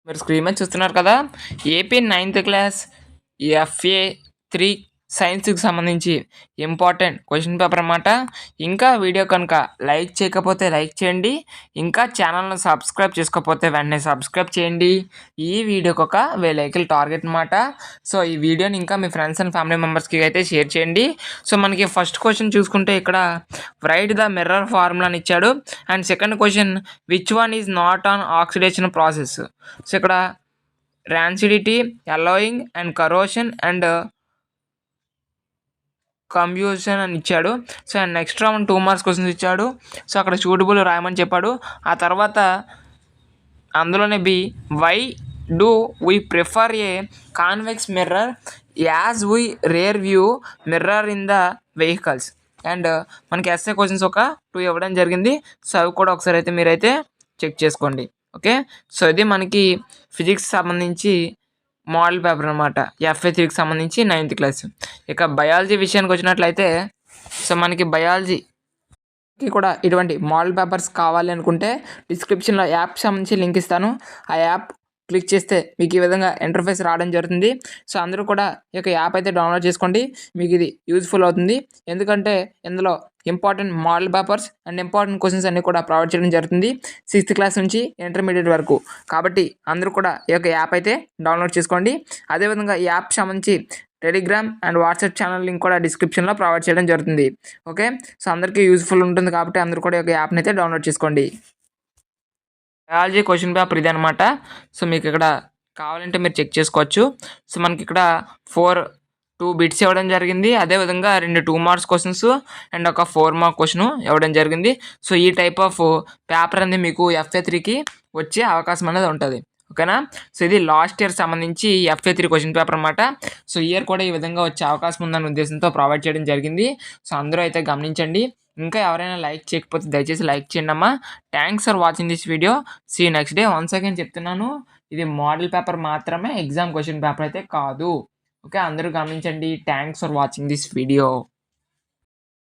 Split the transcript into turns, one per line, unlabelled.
మీరు స్క్రీన్ మీద చూస్తున్నారు కదా, ఏపీ 9th క్లాస్ ఎఫ్ఏ 3 సైన్స్కి సంబంధించి ఇంపార్టెంట్ క్వశ్చన్ పేపర్ అన్నమాట. ఇంకా వీడియో కనుక లైక్ చేయకపోతే లైక్ చేయండి, ఇంకా ఛానల్ను సబ్స్క్రైబ్ చేసుకోకపోతే వెంటనే సబ్స్క్రైబ్ చేయండి. ఈ వీడియోకి ఒక 1000 లైకులు టార్గెట్ అన్నమాట. సో ఈ వీడియోని ఇంకా మీ ఫ్రెండ్స్ అండ్ ఫ్యామిలీ మెంబర్స్కి అయితే షేర్ చేయండి. సో మనకి ఫస్ట్ క్వశ్చన్ చూసుకుంటే ఇక్కడ రైట్ ద మిర్రర్ ఫార్ములాని ఇచ్చాడు. And second question which one is not an oxidation process. So ఇక్కడ rancidity, alloying and corrosion and combustion అని ఇచ్చాడు. So next round 2 marks questions ఇచ్చాడు. సో అక్కడ సూటబుల్ రాయమని చెప్పాడు. ఆ తర్వాత అందులోనే B why do we prefer a convex mirror as we rear view mirror in the vehicles. And మనకి ఎస్ఏ క్వశ్చన్స్ ఒక 2 ఇవ్వడం జరిగింది. సో అవి కూడా ఒకసారి అయితే మీరైతే చెక్ చేసుకోండి. ఓకే, సో ఇది మనకి ఫిజిక్స్ సంబంధించి మోడల్ పేపర్ అనమాట, ఎఫ్ఏ 3కి సంబంధించి 9th క్లాస్. ఇక బయాలజీ విషయానికి వచ్చినట్లయితే, సో మనకి బయాలజీకి కూడా ఇటువంటి మోడల్ పేపర్స్ కావాలి అనుకుంటే డిస్క్రిప్షన్లో యాప్ సంబంధించి లింక్ ఇస్తాను. ఆ యాప్ క్లిక్ చేస్తే మీకు ఈ విధంగా ఇంటర్ఫేస్ రావడం జరుగుతుంది. సో అందరూ కూడా ఈ యొక్క యాప్ అయితే డౌన్లోడ్ చేసుకోండి, మీకు ఇది యూజ్ఫుల్ అవుతుంది. ఎందుకంటే ఇందులో important model papers and important questions అన్నీ కూడా ప్రొవైడ్ చేయడం జరుగుతుంది 6th క్లాస్ నుంచి ఇంటర్మీడియట్ వరకు. కాబట్టి అందరూ కూడా ఈ యొక్క యాప్ అయితే డౌన్లోడ్ చేసుకోండి. అదేవిధంగా ఈ యాప్ సంబంధించి Telegram and WhatsApp channel link కూడా డిస్క్రిప్షన్లో ప్రొవైడ్ చేయడం జరుగుతుంది. ఓకే, సో అందరికీ యూజ్ఫుల్ ఉంటుంది కాబట్టి అందరూ కూడా ఈ యొక్క యాప్ని అయితే డౌన్లోడ్ చేసుకోండి. బయాలజీ క్వశ్చన్ పేపర్ ఇది అనమాట. సో మీకు ఇక్కడ కావాలంటే మీరు చెక్ చేసుకోవచ్చు. సో మనకి ఇక్కడ 2 బిట్స్ ఇవ్వడం జరిగింది. అదేవిధంగా 2 మార్క్స్ క్వశ్చన్స్ అండ్ ఒక 4 మార్క్ క్వశ్చన్ ఇవ్వడం జరిగింది. సో ఈ టైప్ ఆఫ్ పేపర్ అనేది మీకు ఎఫ్ఏ 3కి వచ్చే అవకాశం అనేది ఉంటుంది. ఓకేనా, సో ఇది లాస్ట్ ఇయర్ సంబంధించి ఎఫ్ఏ 3 క్వశ్చన్ పేపర్ అనమాట. సో ఇయర్ కూడా ఈ విధంగా వచ్చే అవకాశం ఉందన్న ఉద్దేశంతో ప్రొవైడ్ చేయడం జరిగింది. సో అందరూ అయితే గమనించండి. ఇంకా ఎవరైనా లైక్ చేయకపోతే దయచేసి లైక్ చేయండి అమ్మా. Thanks for watching this video. See next day. Once again చెప్తున్నాను, ఇది మోడల్ పేపర్ మాత్రమే, ఎగ్జామ్ క్వశ్చన్ పేపర్ అయితే కాదు. ఓకే, అందరూ గమనించండి. Thanks for watching this video.